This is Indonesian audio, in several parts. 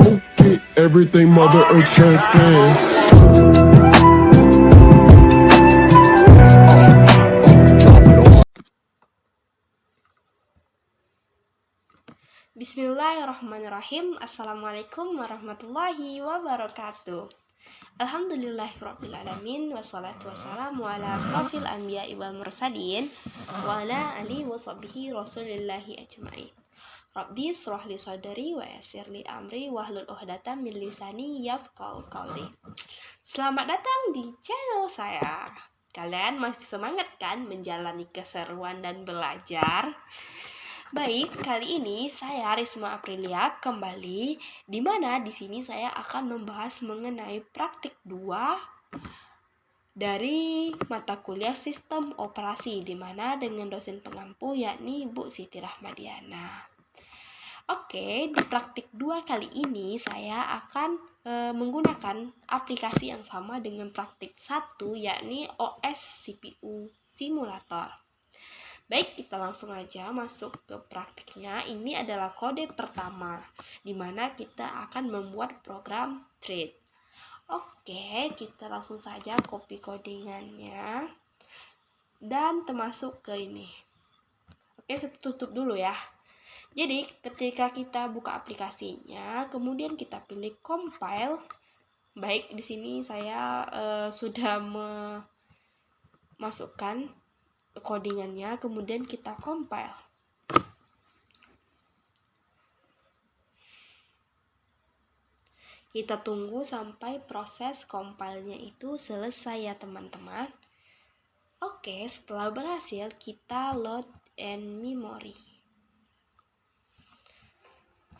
Go get everything Mother Earth transcends. Drop it on. Bismillahirrahmanirrahim. Assalamualaikum warahmatullahi wabarakatuh. Alhamdulillahirrabbilalamin. Wassalatu wassalamu ala asrafil anbiya'i wal mursalin wa ala alihi wa sahbihi rasulillahi ajma'in. Rabbi shrah li sadri wa yassir li amri wahlul 'uqdatam min lisani yafqahu qawli. Selamat datang di channel saya. Kalian masih semangat kan menjalani keseruan dan belajar? Baik, kali ini saya Risma Aprilia kembali, di mana di sini saya akan membahas mengenai praktik 2 dari mata kuliah Sistem Operasi, di mana dengan dosen pengampu yakni Bu Siti Rahmadiana. Oke, di praktik 2 kali ini saya akan menggunakan aplikasi yang sama dengan praktik 1, yakni OS CPU Simulator. Baik, kita langsung aja masuk ke praktiknya. Ini adalah kode pertama, di mana kita akan membuat program thread. Oke, kita langsung saja copy codingannya dan termasuk ke ini. Oke, saya tutup dulu ya. Jadi, ketika kita buka aplikasinya, kemudian kita pilih compile. Baik, di sini saya sudah memasukkan codingannya, kemudian kita compile. Kita tunggu sampai proses compile-nya itu selesai ya teman-teman. Oke, setelah berhasil kita load in memory.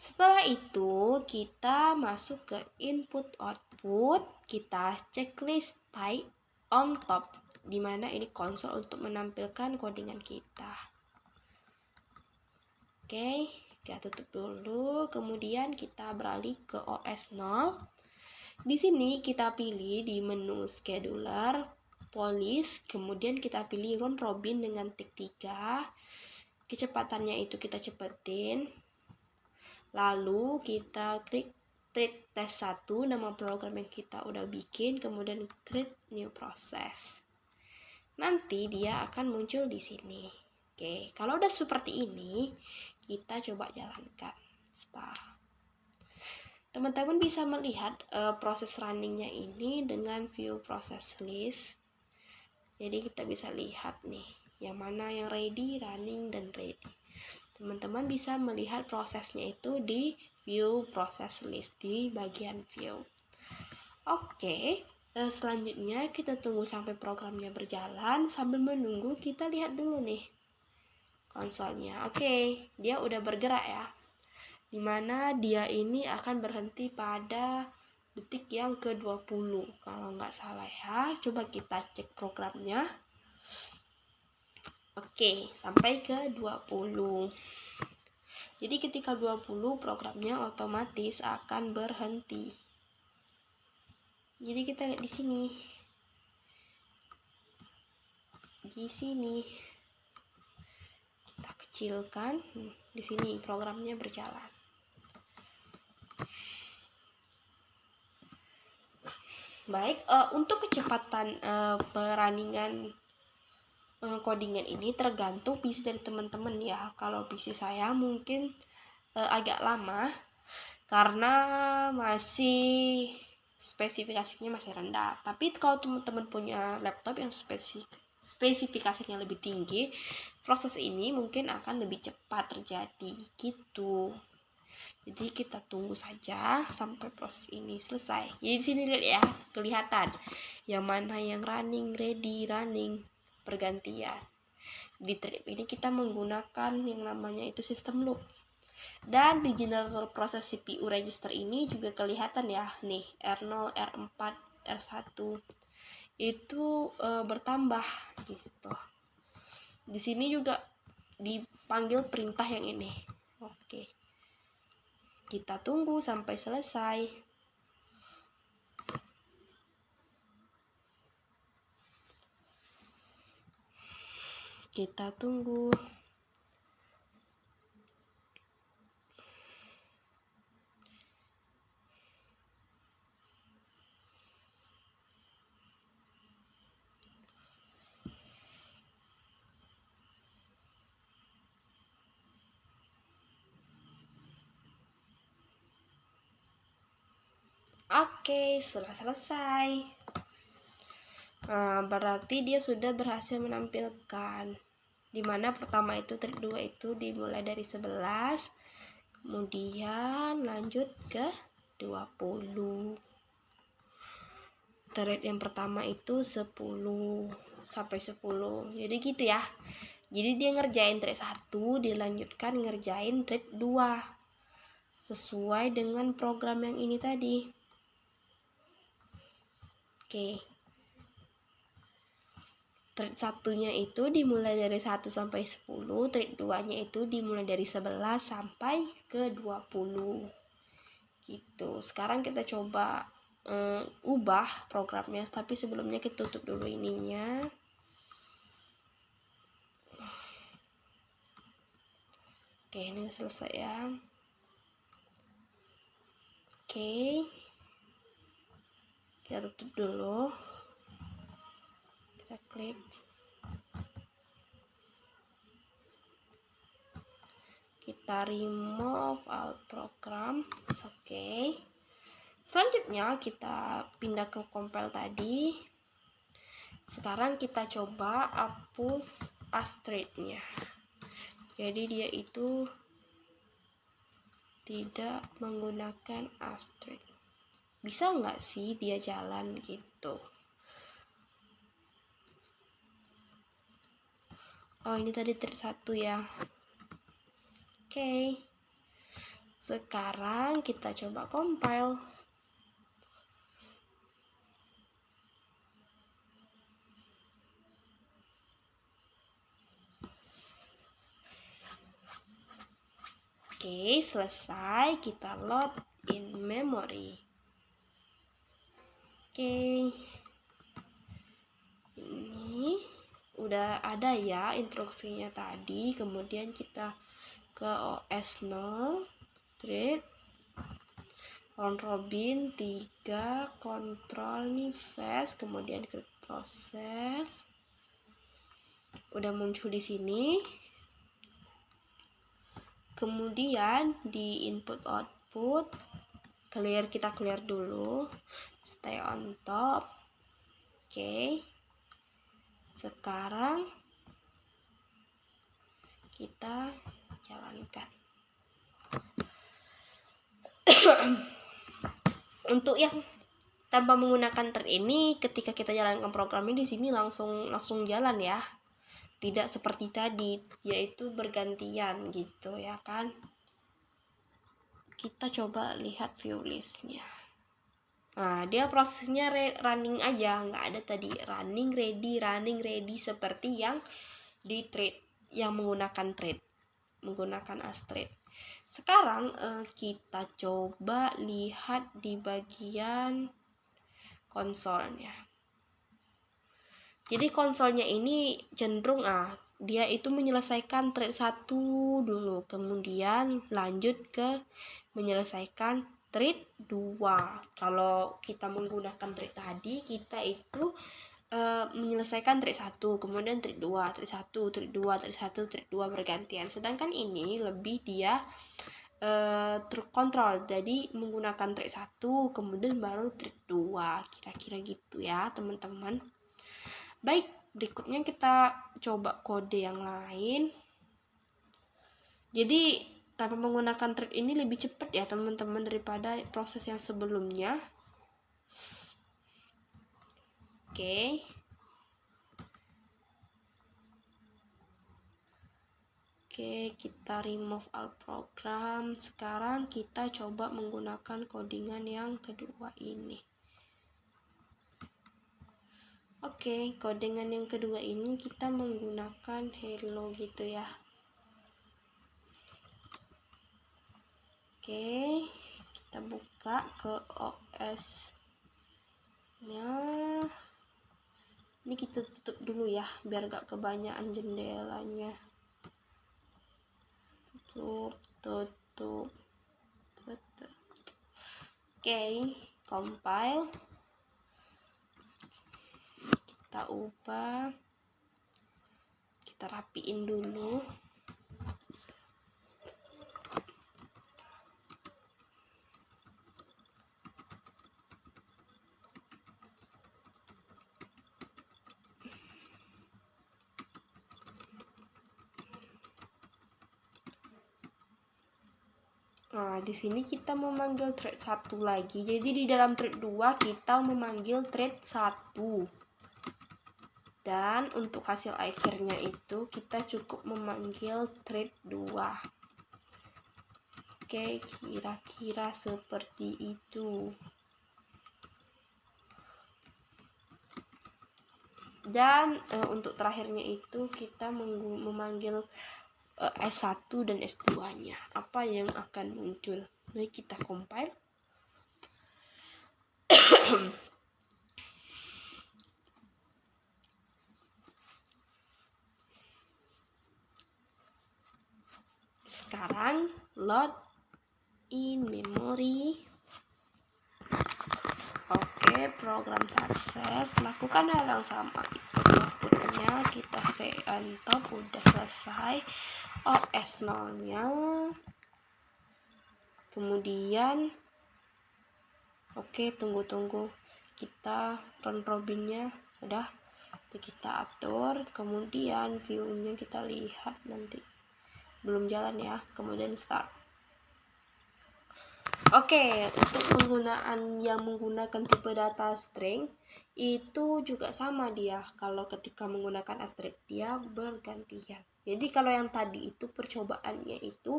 Setelah itu kita masuk ke input output, kita checklist type on top, dimana ini konsol untuk menampilkan codingan kita. Oke, kita tutup dulu, kemudian kita beralih ke OS 0. Di sini kita pilih di menu scheduler, police, kemudian kita pilih round robin dengan tik 3. Kecepatannya itu kita cepetin. Lalu kita klik create test 1, nama program yang kita udah bikin, kemudian create new process. Nanti dia akan muncul di sini. Oke, kalau udah seperti ini, kita coba jalankan. Start. Teman-teman bisa melihat proses runningnya ini dengan view process list. Jadi kita bisa lihat nih, yang mana yang ready, running, dan ready. Teman-teman bisa melihat prosesnya itu di view process list di bagian view. Oke, selanjutnya kita tunggu sampai programnya berjalan. Sambil menunggu kita lihat dulu nih konsolnya. Oke, dia udah bergerak ya, dimana dia ini akan berhenti pada detik yang ke-20 kalau nggak salah ya. Coba kita cek programnya. Oke, sampai ke 20. Jadi ketika 20 programnya otomatis akan berhenti. Jadi kita lihat di sini. Di sini kita kecilkan. Di sini programnya berjalan. Baik, untuk kecepatan perunningan codingan ini tergantung PC dari teman-teman ya. Kalau PC saya mungkin agak lama karena masih spesifikasinya masih rendah. Tapi kalau teman-teman punya laptop yang spesifikasinya lebih tinggi, proses ini mungkin akan lebih cepat terjadi gitu. Jadi kita tunggu saja sampai proses ini selesai. Jadi di sini lihat ya, kelihatan yang mana yang running, ready, running, pergantian. Di trip ini kita menggunakan yang namanya itu sistem loop. Dan di general proses CPU register ini juga kelihatan ya, nih R0, R4, R1 itu bertambah gitu. Di sini juga dipanggil perintah yang ini. Oke. Kita tunggu sampai selesai. Kita tunggu. Oke, sudah selesai. Nah, berarti dia sudah berhasil menampilkan. Dimana pertama itu thread 2 itu dimulai dari 11, kemudian lanjut ke 20. Thread yang pertama itu 10 sampai 10. Jadi gitu ya. Jadi dia ngerjain thread 1, dilanjutkan ngerjain thread 2. Sesuai dengan program yang ini tadi. Oke. Thread satunya itu dimulai dari 1 sampai 10, thread 2-nya itu dimulai dari 11 sampai ke 20. Gitu. Sekarang kita coba ubah programnya, tapi sebelumnya kita tutup dulu ininya. Oke, ini selesai ya. Oke. Kita tutup dulu. Kita klik. Kita remove all program. Oke. Selanjutnya kita pindah ke compile tadi. Sekarang kita coba hapus asterisknya. Jadi dia itu tidak menggunakan asterisk. Bisa nggak sih dia jalan gitu? Oh, ini tadi thread 1 ya. Oke. Sekarang kita coba compile. Oke, selesai. Kita load in memory. Oke. Ini udah ada ya instruksinya tadi. Kemudian kita ke OS 0, thread round robin 3, kontrol nifes, kemudian create proses. Udah muncul di sini. Kemudian di input output kita clear dulu, stay on top. Oke. Sekarang kita jalankan. Untuk yang tanpa menggunakan thread ini, ketika kita jalankan programnya di sini langsung jalan ya. Tidak seperti tadi, yaitu bergantian gitu ya kan. Kita coba lihat view listnya. Nah, dia prosesnya running aja, nggak ada tadi running ready seperti yang di thread yang menggunakan asterisk. Sekarang kita coba lihat di bagian konsolnya. Jadi konsolnya ini cenderung dia itu menyelesaikan thread 1 dulu, kemudian lanjut ke menyelesaikan thread 2. Kalau kita menggunakan thread tadi, kita itu menyelesaikan thread 1, kemudian thread 2, thread 1, thread 2, thread 1, thread 2 bergantian. Sedangkan ini lebih dia terkontrol, jadi menggunakan thread 1 kemudian baru thread 2, kira-kira gitu ya teman-teman. Baik, berikutnya kita coba kode yang lain. Jadi tanpa menggunakan thread ini lebih cepat ya teman-teman daripada proses yang sebelumnya. Oke. Oke, kita remove all program. Sekarang kita coba menggunakan codingan yang kedua ini. Oke, codingan yang kedua ini kita menggunakan hello gitu ya. Oke, kita buka ke OS nya. Ini kita tutup dulu ya biar gak kebanyakan jendelanya. Tutup. Oke, compile. Kita ubah, kita rapiin dulu. di sini kita memanggil thread 1 lagi. Jadi di dalam thread 2 kita memanggil thread 1. Dan untuk hasil akhirnya itu kita cukup memanggil thread 2. Oke, kira-kira seperti itu. Dan untuk terakhirnya itu kita memanggil S1 dan S2-nya. Apa yang akan muncul? Mari kita compile. Sekarang load in memory. Oke, program sukses. Lakukan hal yang sama. Outputnya kita stay on top. Udah selesai. OS 0-nya. Kemudian oke, tunggu. Kita run robinnya udah kita atur. Kemudian view-nya kita lihat nanti. Belum jalan ya. Kemudian start. Oke, untuk penggunaan yang menggunakan tipe data string itu juga sama dia. Kalau ketika menggunakan asterisk dia bergantian. Jadi kalau yang tadi itu percobaannya itu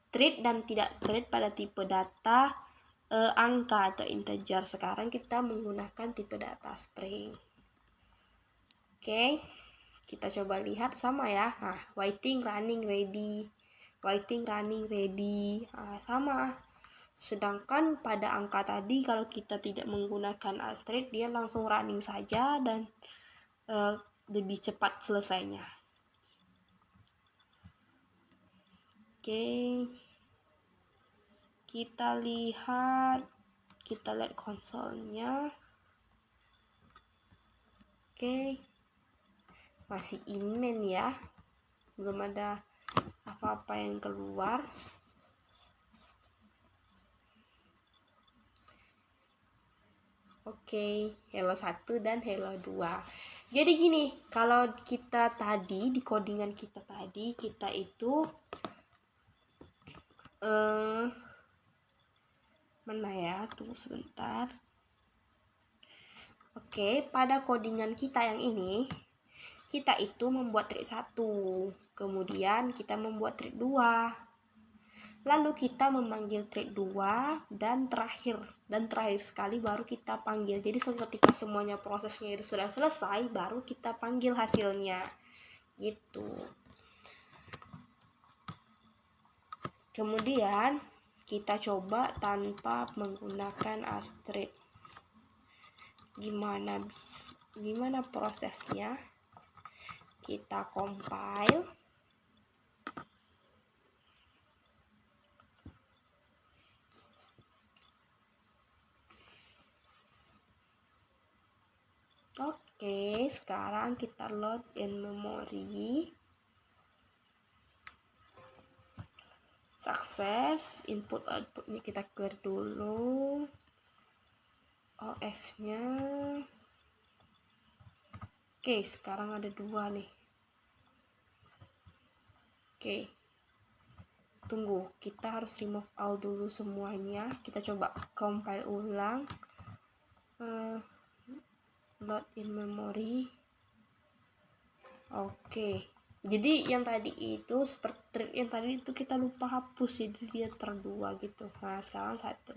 thread dan tidak thread pada tipe data angka atau integer. Sekarang kita menggunakan tipe data string. Oke, kita coba lihat sama ya. Nah, waiting, running, ready. Waiting, running, ready. Nah, sama. Sedangkan pada angka tadi kalau kita tidak menggunakan asterisk dia langsung running saja dan lebih cepat selesainya. Oke, kita lihat konsolnya. Oke, masih inline ya, belum ada apa-apa yang keluar. Oke, hello 1 dan hello 2. Jadi gini, kalau kita tadi di codingan kita tadi, kita itu mana ya? Tunggu sebentar. Oke, pada codingan kita yang ini, kita itu membuat thread 1, kemudian kita membuat thread 2. Lalu kita memanggil thread 2 dan terakhir sekali baru kita panggil. Jadi ketika semuanya prosesnya itu sudah selesai baru kita panggil hasilnya. Gitu. Kemudian kita coba tanpa menggunakan asterisk. Gimana prosesnya? Kita compile. Oke, sekarang kita load in memory. Sukses, input outputnya kita clear dulu. OS-nya. Oke, sekarang ada 2 nih. Oke. Tunggu, kita harus remove all dulu semuanya. Kita coba compile ulang. Load in memory. Oke. Jadi yang tadi itu seperti yang tadi itu kita lupa hapus, jadi dia terdua gitu. Nah, sekarang 1.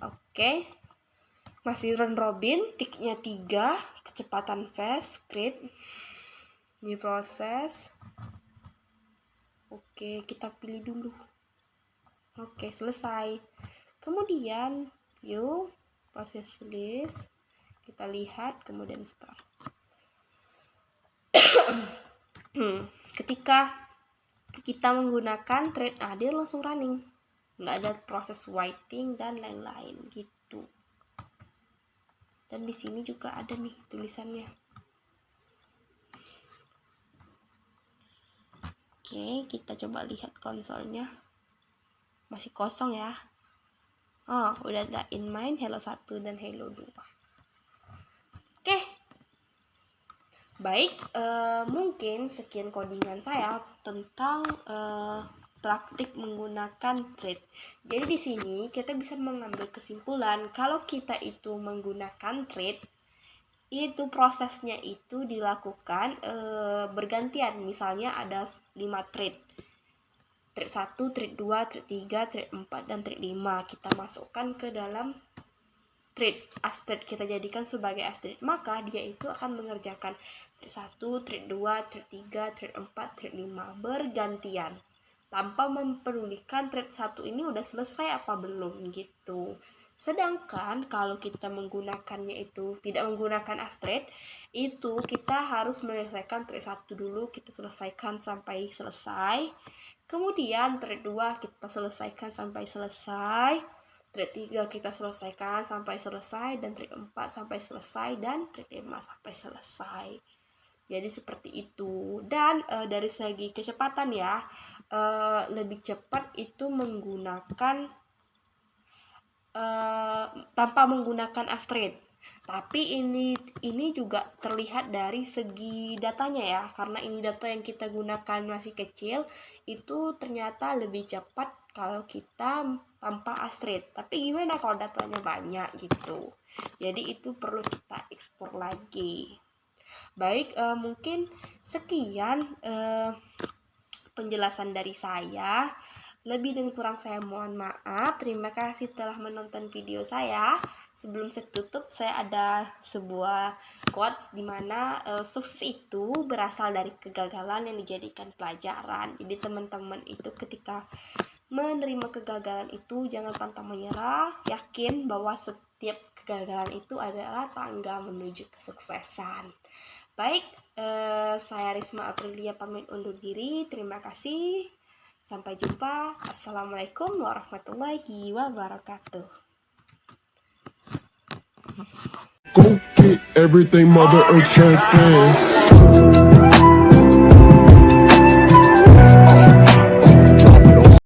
Oke. Masih run robin, ticknya 3, kecepatan fast, create, new process. Oke, kita pilih dulu. Oke, selesai. Kemudian view process list. Kita lihat, kemudian start. Ketika kita menggunakan thread, dia langsung running. Nggak ada proses waiting dan lain-lain gitu. Dan di sini juga ada nih tulisannya. Oke, kita coba lihat konsolnya. Masih kosong ya. Oh, udah ada in mind hello 1 dan hello 2. Oke. Baik, mungkin sekian codingan saya tentang praktik menggunakan trade. Jadi di sini kita bisa mengambil kesimpulan kalau kita itu menggunakan trade, itu prosesnya itu dilakukan bergantian. Misalnya ada 5 trade. Trade 1, trade 2, trade 3, trade 4, dan trade 5. Kita masukkan ke dalam trade, as trade kita jadikan sebagai as trade. Maka dia itu akan mengerjakan trade 1, trade 2, trade 3, trade 4, trade 5 bergantian. Tanpa mempedulikan trade 1 ini udah selesai apa belum gitu. Sedangkan kalau kita menggunakannya itu tidak menggunakan as trade, itu kita harus menyelesaikan trade 1 dulu, kita selesaikan sampai selesai. Kemudian trade 2 kita selesaikan sampai selesai, trade 3 kita selesaikan sampai selesai, dan trade 4 sampai selesai, dan trade 5 sampai selesai. Jadi seperti itu. Dan dari segi kecepatan ya, lebih cepat itu menggunakan tanpa menggunakan as trade. Tapi ini juga terlihat dari segi datanya ya, karena ini data yang kita gunakan masih kecil, itu ternyata lebih cepat kalau kita tanpa as trade. Tapi gimana kalau datanya banyak gitu. Jadi itu perlu kita ekspor lagi. Baik, mungkin sekian penjelasan dari saya. Lebih dan kurang saya mohon maaf. Terima kasih telah menonton video saya. Sebelum saya tutup, saya ada sebuah quotes di mana sukses itu berasal dari kegagalan yang dijadikan pelajaran. Jadi teman-teman itu ketika menerima kegagalan itu jangan pantang menyerah. Yakin bahwa setiap kegagalan itu adalah tangga menuju kesuksesan. Baik, saya Risma Aprilia pamit undur diri. Terima kasih. Sampai jumpa. Assalamualaikum warahmatullahi wabarakatuh. Go get everything Mother Earth transcends.